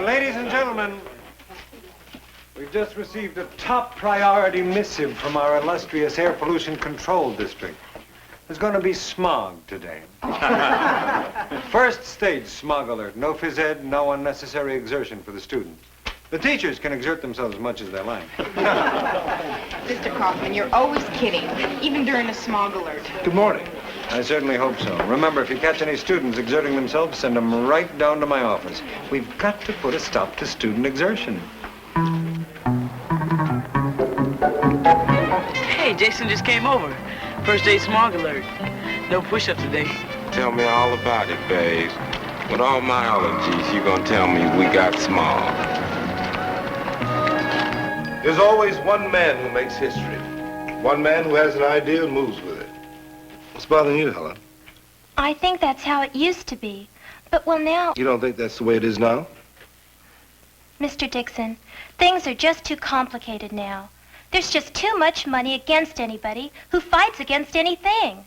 Ladies and gentlemen, we've just received a top priority missive from our illustrious Air Pollution Control District. There's going to be smog today. First stage smog alert. No phys ed, no unnecessary exertion for the students. The teachers can exert themselves as much as they like. Mr. Kaufman, you're always kidding, even during a smog alert. Good morning. I certainly hope so. Remember, if you catch any students exerting themselves, send them right down to my office. We've got to put a stop to student exertion. Hey, Jason just came over. First day smog alert. No push-up today. Tell me all about it, babe. With all my allergies, you gonna tell me we got smog. There's always one man who makes history. One man who has an idea and moves with it. What's bothering you, Helen? I think that's how it used to be. But, well, now... You don't think that's the way it is now? Mr. Dixon, things are just too complicated now. There's just too much money against anybody who fights against anything.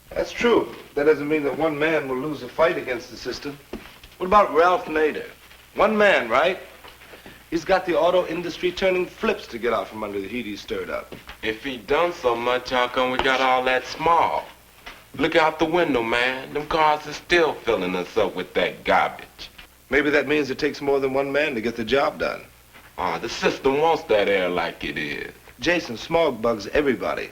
That's true. That doesn't mean that one man will lose a fight against the system. What about Ralph Nader? One man, right? He's got the auto industry turning flips to get out from under the heat he's stirred up. If he done so much, how come we got all that smog? Look out the window, man. Them cars are still filling us up with that garbage. Maybe that means it takes more than one man to get the job done. The system wants that air like it is. Jason, smog bugs everybody.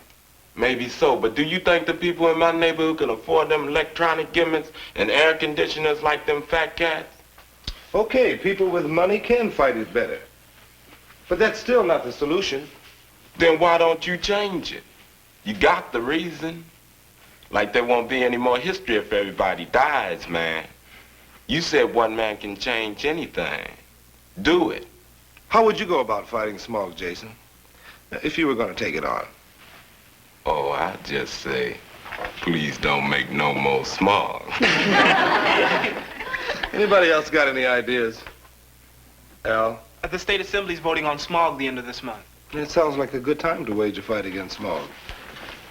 Maybe so, but do you think the people in my neighborhood can afford them electronic gimmicks and air conditioners like them fat cats? Okay, people with money can fight it better. But that's still not the solution. Then why don't you change it? You got the reason. Like there won't be any more history if everybody dies, man. You said one man can change anything. Do it. How would you go about fighting smog, Jason? If you were going to take it on. Oh, I'd just say, please don't make no more smog. Anybody else got any ideas? Al? The state assembly's voting on smog the end of this month. It sounds like a good time to wage a fight against smog.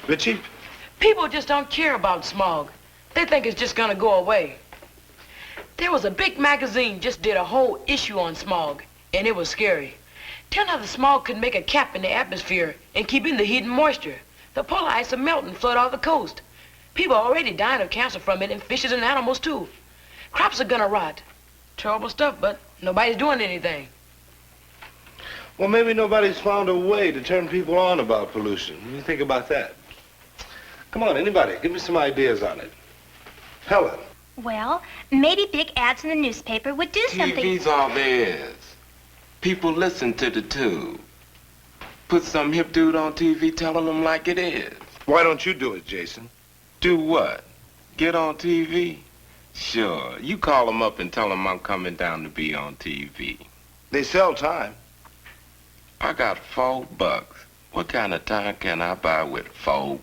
Richie? People just don't care about smog. They think it's just gonna go away. There was a big magazine just did a whole issue on smog, and it was scary. Tell how the smog could make a cap in the atmosphere and keep in the heat and moisture. The polar ice will melt and flood off the coast. People are already dying of cancer from it, and fishes and animals too. Crops are gonna rot. Terrible stuff, but nobody's doing anything. Well, maybe nobody's found a way to turn people on about pollution. What do you think about that? Come on, anybody, give me some ideas on it. Helen. Well, maybe big ads in the newspaper would do something. TV's all there is. People listen to the tube. Put some hip dude on TV telling them like it is. Why don't you do it, Jason? Do what? Get on TV? Sure. You call them up and tell them I'm coming down to be on TV. They sell time. I got $4. What kind of time can I buy with $4?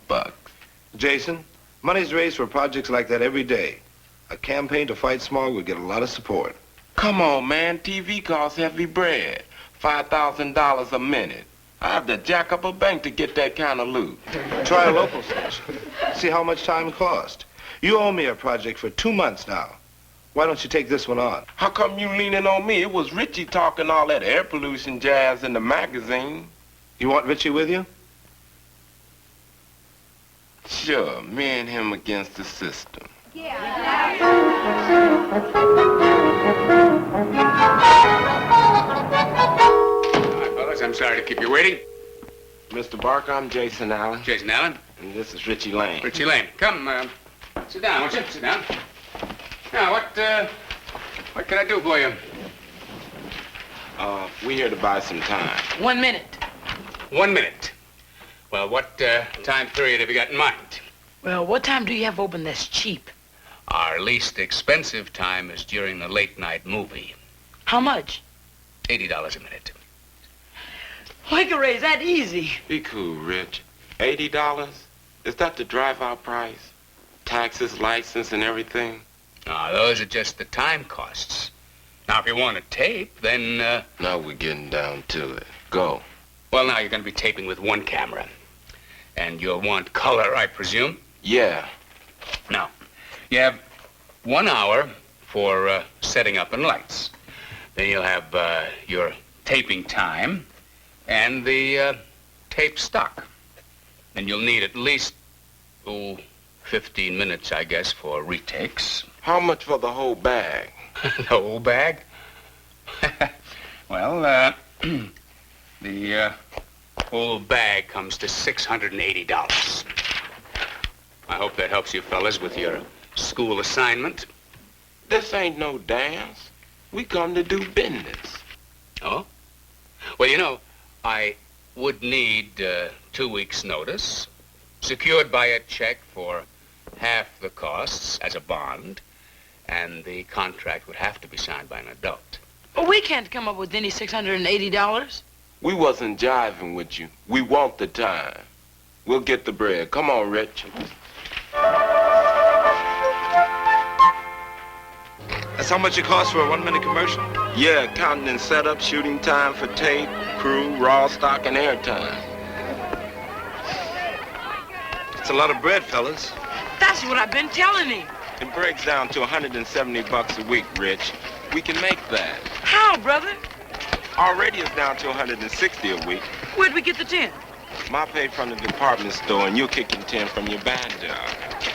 Jason, money's raised for projects like that every day. A campaign to fight smog would get a lot of support. Come on, man. TV costs heavy bread. $5,000 a minute. I have to jack up a bank to get that kind of loot. Try a local station. See how much time cost. You owe me a project for 2 months now. Why don't you take this one on? How come you leaning on me? It was Richie talking all that air pollution jazz in the magazine. You want Richie with you? Sure, me and him against the system. All right, fellas, I'm sorry to keep you waiting. Mr. Barker, I'm Jason Allen. Jason Allen. And this is Richie Lane. Richie Lane. Come, sit down, won't you? Sit down. Now, what can I do for you? We're here to buy some time. 1 minute. 1 minute. Well, what time period have you got in mind? Well, what time do you have open that's cheap? Our least expensive time is during the late night movie. How much? $80 a minute. We can raise that easy. Be cool, Rich. $80? Is that the drive-out price? Taxes, license, and everything? Now, those are just the time costs. Now, if you want a tape, then, Now we're getting down to it. Go. well, now you're going to be taping with one camera. And you'll want color, I presume? Yeah. Now, you have 1 hour for setting up and lights. Then you'll have your taping time and the tape stock. Then you'll need at least, 15 minutes, I guess, for retakes. How much for the whole bag? The whole bag? Well, the whole bag comes to $680. I hope that helps you fellas with your school assignment. This ain't no dance. We come to do business. Oh? Well, you know, I would need 2 weeks' notice, secured by a check for half the costs as a bond, and the contract would have to be signed by an adult. Well, we can't come up with any $680. We wasn't jiving with you. We want the time. We'll get the bread. Come on, Rich. That's how much it costs for a 1 minute commercial? Yeah, counting in setup, shooting time for tape, crew, raw stock, and airtime. It's a lot of bread, fellas. That's what I've been telling him. It breaks down to $170 a week, Rich. We can make that. How, brother? Already it's down to $160 a week. Where'd we get the 10? My pay from the department store, and you'll kick in 10 from your band job.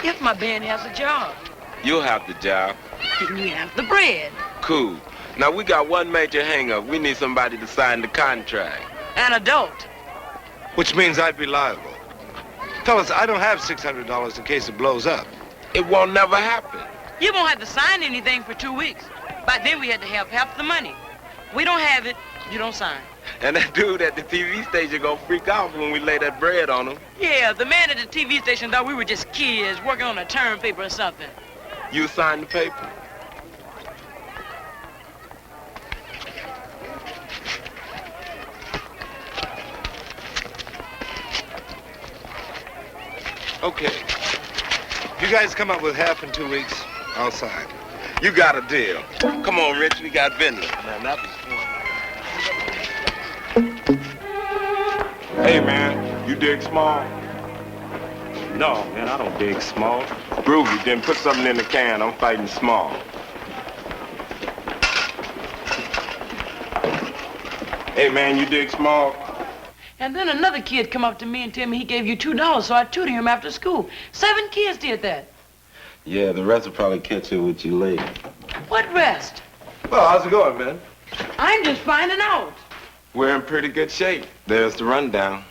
If my band has a job. You'll have the job. Then we have the bread. Cool. Now, we got one major hang-up. We need somebody to sign the contract. An adult. Which means I'd be liable. Fellas, I don't have $600 in case it blows up. It won't never happen. You won't have to sign anything for 2 weeks. By then we had to have half the money. We don't have it, you don't sign. And that dude at the TV station gonna freak out when we lay that bread on him. Yeah, the man at the TV station thought we were just kids working on a term paper or something. You sign the paper. Okay. If you guys come up with half in 2 weeks, I'll sign. You got a deal. Come on, Rich, we got business. Man, that was fun. Hey, man, you dig small? No, man, I don't dig small. Groovy, then put something in the can. I'm fighting small. Hey, man, you dig small? And then another kid come up to me and tell me he gave you $2, so I tutored him after school. 7 kids did that. Yeah, the rest will probably catch up with you later. What rest? Well, how's it going, man? I'm just finding out. We're in pretty good shape. There's the rundown.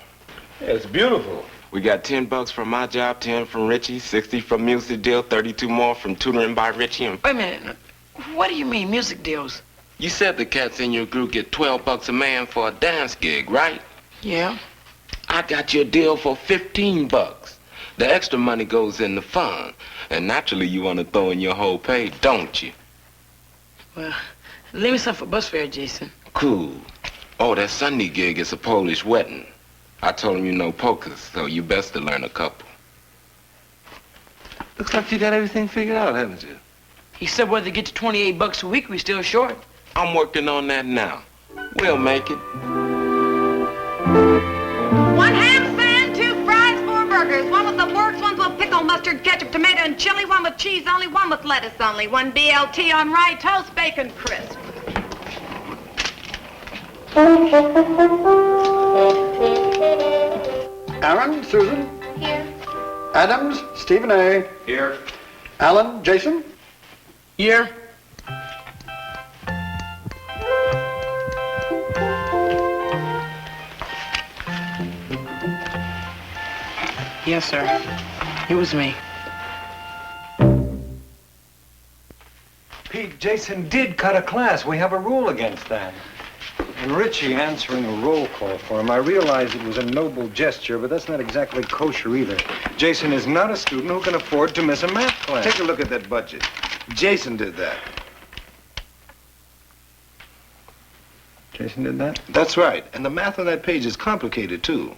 Yeah, it's beautiful. We got $10 from my job, 10 from Richie, 60 from music deal, 32 more from tutoring by Richie. And Wait a minute. What do you mean, music deals? you said the cats in your group get $12 a man for a dance gig, right? Yeah. I got you a deal for $15. The extra money goes in the fund. And naturally you want to throw in your whole pay, don't you? Well, leave me some for bus fare, Jason. Cool. Oh, that Sunday gig is a Polish wedding. I told him you know poker, so you best to learn a couple. Looks like you got everything figured out, haven't you? He said whether to get to $28 a week, we still short. I'm working on that now. We'll make it. 1 ham sand, 2 fries, 4 burgers. 1 with the works, 1 with pickle, mustard, ketchup, tomato, and chili. 1 with cheese only, 1 with lettuce only. 1 BLT on rye toast, bacon crisp. Aaron, Susan? Here. Adams, Stephen A. Here. Alan, Jason? Here. Yes, sir. It was me. Pete, Jason did cut a class. We have a rule against that. And Richie answering a roll call for him, I realize it was a noble gesture, but that's not exactly kosher either. Jason is not a student who can afford to miss a math class. Take a look at that budget. Jason did that. Jason did that? That's right. And the math on that page is complicated, too.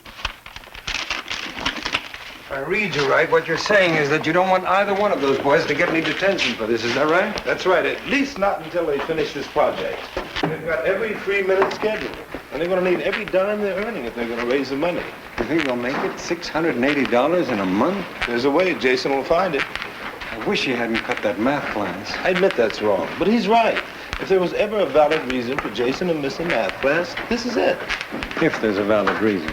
If I read you right, what you're saying is that you don't want either one of those boys to get any detention for this. Is that right? That's right. At least not until they finish this project. They've got every 3-minute schedule. And they're going to need every dime they're earning if they're going to raise the money. You think they'll make it? $680 in a month? There's a way. Jason will find it. I wish he hadn't cut that math class. I admit that's wrong, but he's right. If there was ever a valid reason for Jason to miss a math class, this is it. If there's a valid reason.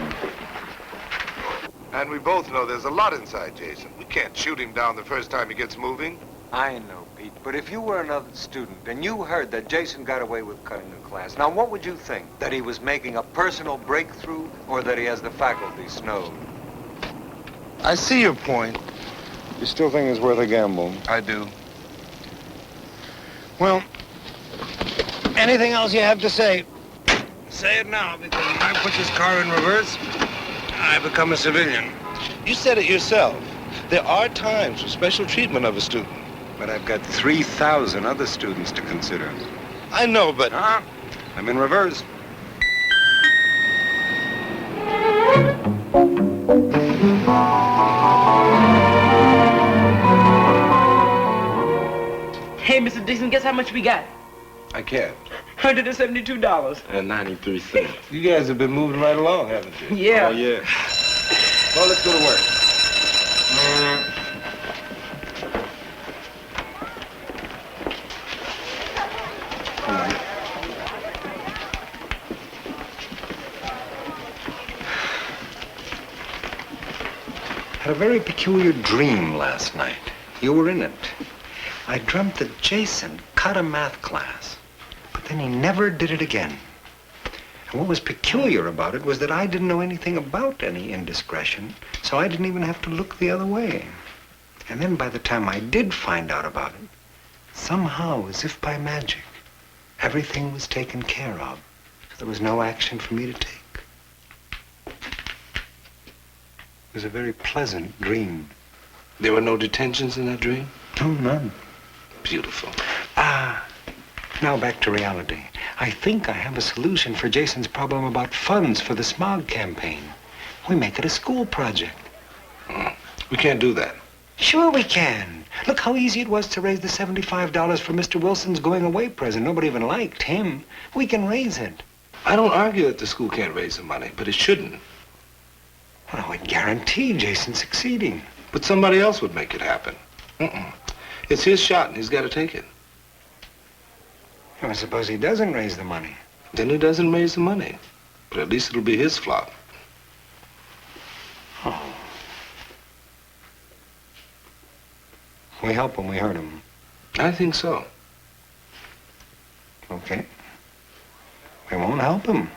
And we both know there's a lot inside Jason. We can't shoot him down the first time he gets moving. I know, Pete, but if you were another student and you heard that Jason got away with cutting a class, now what would you think? That he was making a personal breakthrough or that he has the faculty snowed? I see your point. You still think it's worth a gamble? I do. Well, anything else you have to say? Say it now, because if I put this car in reverse, I become a civilian. You said it yourself. There are times for special treatment of a student. But I've got 3,000 other students to consider. I know, but... I'm in reverse. Hey, Mr. Dixon, guess how much we got? I can't. $172. And 93 cents. You guys have been moving right along, haven't you? Yeah. Oh, yeah. Well, let's go to work. Had a very peculiar dream last night. You were in it. I dreamt that Jason cut a math class, but then he never did it again. And what was peculiar about it was that I didn't know anything about any indiscretion, so I didn't even have to look the other way. And then by the time I did find out about it, somehow, as if by magic, everything was taken care of. There was no action for me to take. It was a very pleasant dream. There were no detentions in that dream? No, none. Beautiful. Now back to reality. I think I have a solution for Jason's problem about funds for the smog campaign. We make it a school project. We can't do that. Sure we can. Look how easy it was to raise the $75 for Mr. Wilson's going away present. Nobody even liked him. We can raise it. I don't argue that the school can't raise the money, but it shouldn't. Well, I would guarantee Jason succeeding. But somebody else would make it happen. It's his shot, and he's got to take it. Well, suppose he doesn't raise the money. Then he doesn't raise the money. But at least it'll be his flop. Oh. We help him, we hurt him. I think so. Okay. We won't help him.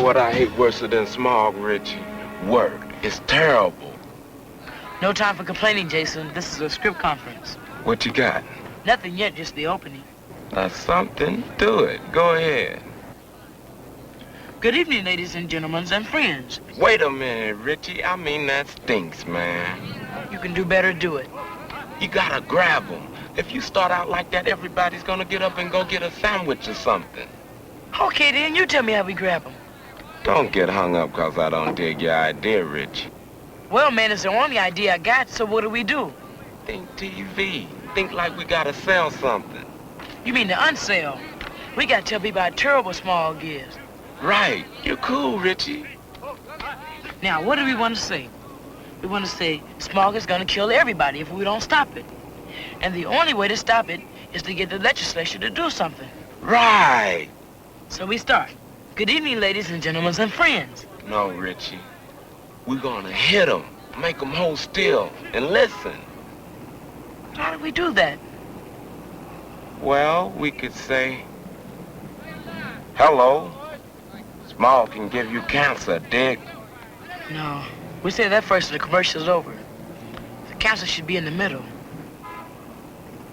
what I hate worse than smog, Richie? Work. It's terrible. No time for complaining, Jason. This is a script conference. What you got? Nothing yet, just the opening. That's something. Do it. Go ahead. Good evening, ladies and gentlemen and friends. Wait a minute, Richie. I mean, that stinks, man. You can do better, do it. You gotta grab them. If you start out like that, everybody's gonna get up and go get a sandwich or something. Okay, then, you tell me how we grab them. Don't get hung up 'cause I don't dig your idea, Richie. Well, man, it's the only idea I got, so what do? Think TV. Think like we gotta sell something. You mean the unsell? We gotta tell people how terrible smog is. Right. You're cool, Richie. Now, what do we want to say? We want to say smog is gonna kill everybody if we don't stop it. And the only way to stop it is to get the legislature to do something. Right. So we start. Good evening, ladies and gentlemen and friends. No, Richie. We're gonna hit them, make them hold still, and listen. How do we do that? Well, we could say, hello. Smog can give you cancer, Dick. No, we say that first and the commercial's over. The cancer should be in the middle.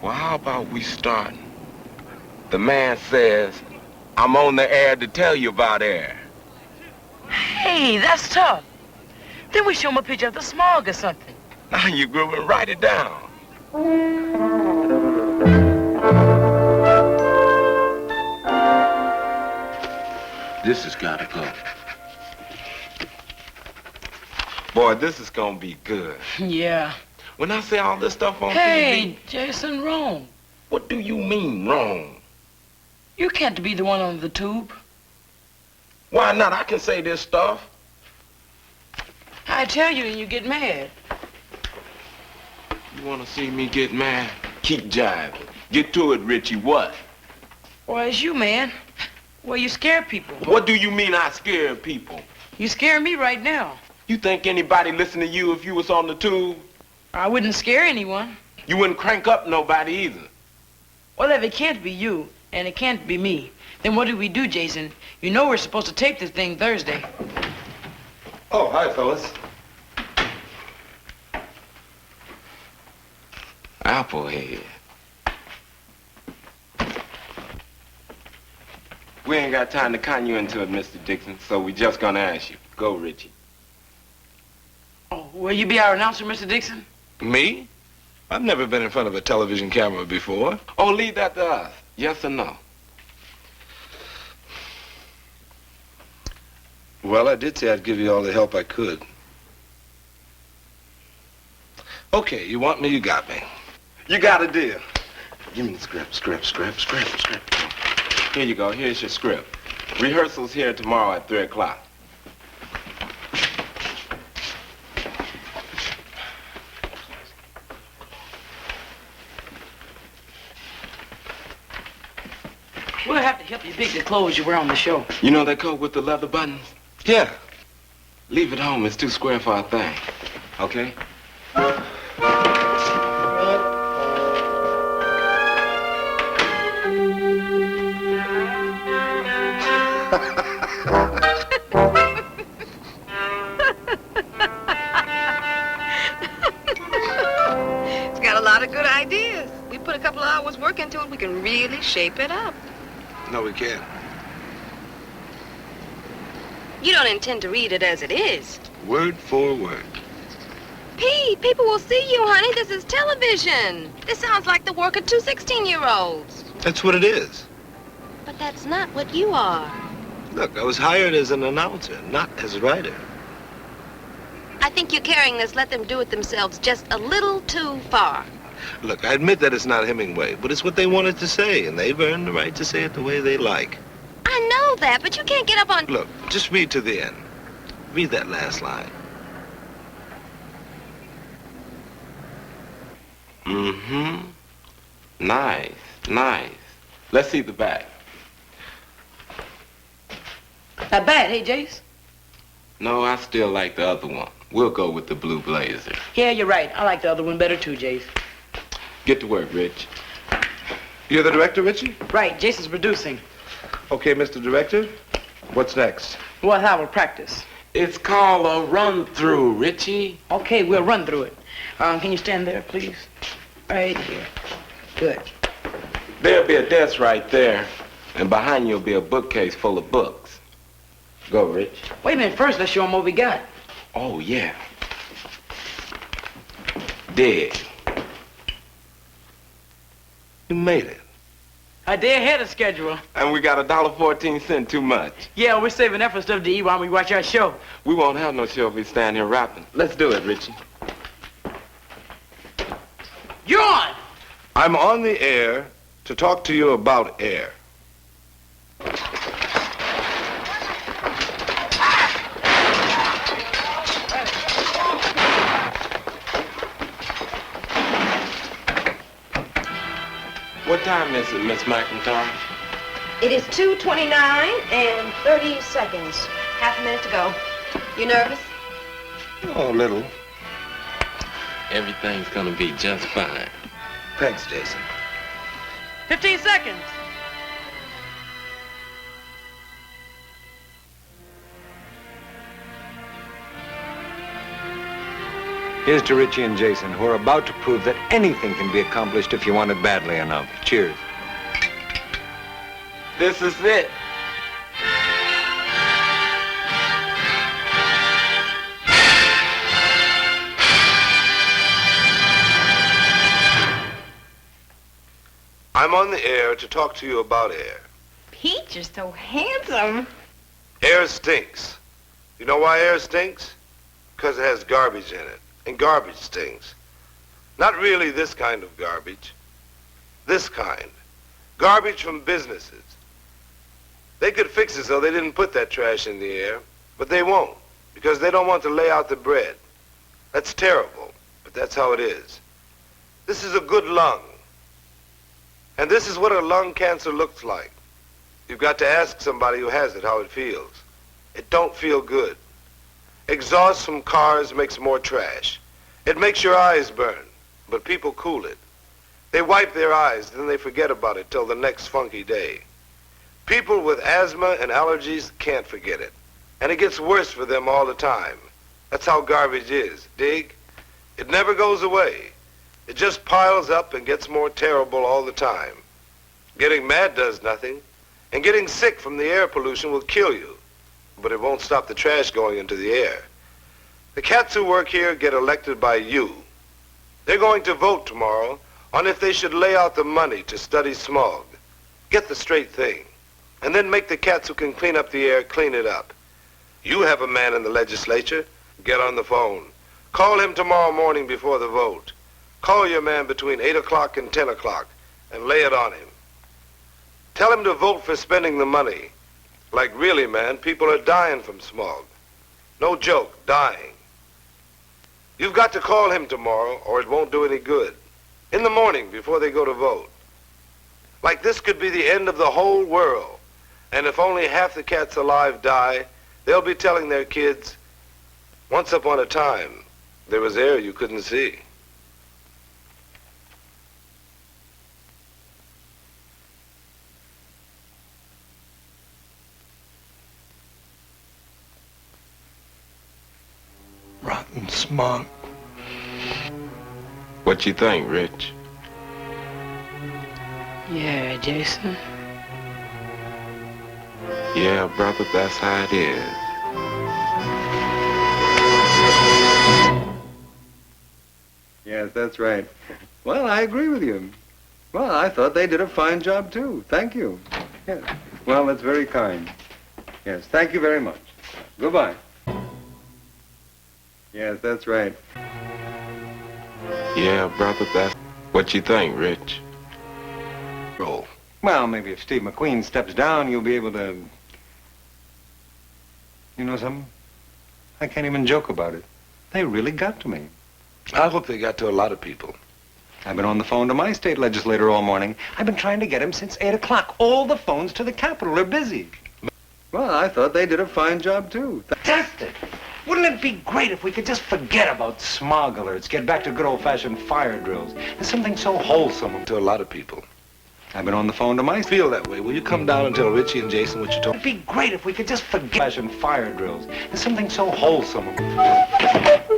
Well, how about we start? The man says, I'm on the air to tell you about air. Hey, that's tough. Then we show him a picture of the smog or something. Now you're grooving. Write it down. This has got to go. Boy, this is gonna be good. Yeah. When I say all this stuff on Hey, TV... Jason, wrong. What do you mean, wrong? You can't be the one on the tube. Why not? I can say this stuff. I tell you and you get mad. You want to see me get mad? Keep jiving. Get to it, Richie. What? Well, it's you, man. Well, you scare people. What do you mean I scare people? You scare me right now. You think anybody listen to you if you was on the tube? I wouldn't scare anyone. You wouldn't crank up nobody either. Well, if it can't be you, and it can't be me, then what do we do, Jason? You know we're supposed to tape this thing Thursday. Oh, hi, fellas. Applehead. We ain't got time to con you into it, Mr. Dixon, so we just gonna ask you. Go, Richie. Oh, will you be our announcer, Mr. Dixon? Me? I've never been in front of a television camera before. Oh, leave that to us. Yes or no? Well, I did say I'd give you all the help I could. Okay, you want me, you got me. You got a deal. Give me the script. Here you go. Here's your script. Rehearsal's here tomorrow at 3 o'clock. We'll have to help you pick the clothes you wear on the show. You know that coat with the leather buttons? Yeah. Leave it home. It's too square for our thing. Okay? It's got a lot of good ideas. We put a couple of hours work into it, we can really shape it up. No, we can't. You don't intend to read it as it is. Word for word. Pete, people will see you, honey. This is television. This sounds like the work of two 16-year-olds. That's what it is. But that's not what you are. Look, I was hired as an announcer, not as a writer. I think you're carrying this let them do it themselves just a little too far. Look, I admit that it's not Hemingway, but it's what they wanted to say, and they've earned the right to say it the way they like. I know that, but you can't get up on... Look, just read to the end. Read that last line. Mm-hmm. Nice, nice. Let's see the back. Not bad, hey, Jace? No, I still like the other one. We'll go with the blue blazer. Yeah, you're right. I like the other one better too, Jace. Get to work, Rich. You're the director, Richie? Right, Jason's producing. Okay, Mr. Director. What's next? We'll have a practice. It's called a run-through, Richie. Okay, we'll run through it. Can you stand there, please? Right here. Good. There'll be a desk right there, and behind you'll be a bookcase full of books. Go, Rich. Wait a minute. First, let's show them what we got. Oh, yeah. Dig. You made it. I did ahead of schedule. And we got $1.14 too much. Yeah, we're saving that for stuff to eat while we watch our show. We won't have no show if we stand here rapping. Let's do it, Richie. You're on! I'm on the air to talk to you about air. What time is it, Miss McIntyre? It is 2:29 and 30 seconds. Half a minute to go. You nervous? Oh, a little. Everything's gonna be just fine. Thanks, Jason. 15 seconds. Here's to Richie and Jason, who are about to prove that anything can be accomplished if you want it badly enough. Cheers. This is it. I'm on the air to talk to you about air. Pete, you're so handsome. Air stinks. You know why air stinks? Because it has garbage in it. And garbage stinks. Not really this kind of garbage. This kind. Garbage from businesses. They could fix it so they didn't put that trash in the air, but they won't, because they don't want to lay out the bread. That's terrible, but that's how it is. This is a good lung. And this is what a lung cancer looks like. You've got to ask somebody who has it how it feels. It don't feel good. Exhaust from cars makes more trash. It makes your eyes burn, but people cool it. They wipe their eyes, then they forget about it till the next funky day. People with asthma and allergies can't forget it. And it gets worse for them all the time. That's how garbage is, dig? It never goes away. It just piles up and gets more terrible all the time. Getting mad does nothing, and getting sick from the air pollution will kill you, but it won't stop the trash going into the air. The cats who work here get elected by you. They're going to vote tomorrow on if they should lay out the money to study smog. Get the straight thing, and then make the cats who can clean up the air clean it up. You have a man in the legislature. Get on the phone. Call him tomorrow morning before the vote. Call your man between 8 o'clock and 10 o'clock and lay it on him. Tell him to vote for spending the money. Like really, man, people are dying from smog. No joke, dying. You've got to call him tomorrow or it won't do any good. In the morning before they go to vote. Like this could be the end of the whole world. And if only half the cats alive die, they'll be telling their kids, once upon a time, there was air you couldn't see. Rotten smog. What you think, Rich? Yeah, Jason. Yeah, brother, that's how it is. Yes, that's right. Well, I agree with you. Well, I thought they did a fine job, too. Thank you. Yes. Well, that's very kind. Yes, thank you very much. Goodbye. Yes, that's right. Yeah, brother, that's... What you think, Rich? Roll. Well, maybe if Steve McQueen steps down, you'll be able to... You know something? I can't even joke about it. They really got to me. I hope they got to a lot of people. I've been on the phone to my state legislator all morning. I've been trying to get him since 8 o'clock. All the phones to the Capitol are busy. Well, I thought they did a fine job, too. Fantastic! Wouldn't it be great if we could just forget about smog alerts, get back to good old-fashioned fire drills? There's something so wholesome. To a lot of people. I've been on the phone to my... Feel that way. Will you come down and tell Richie and Jason what you told? It'd be great if we could just forget fire drills. There's something so wholesome about it.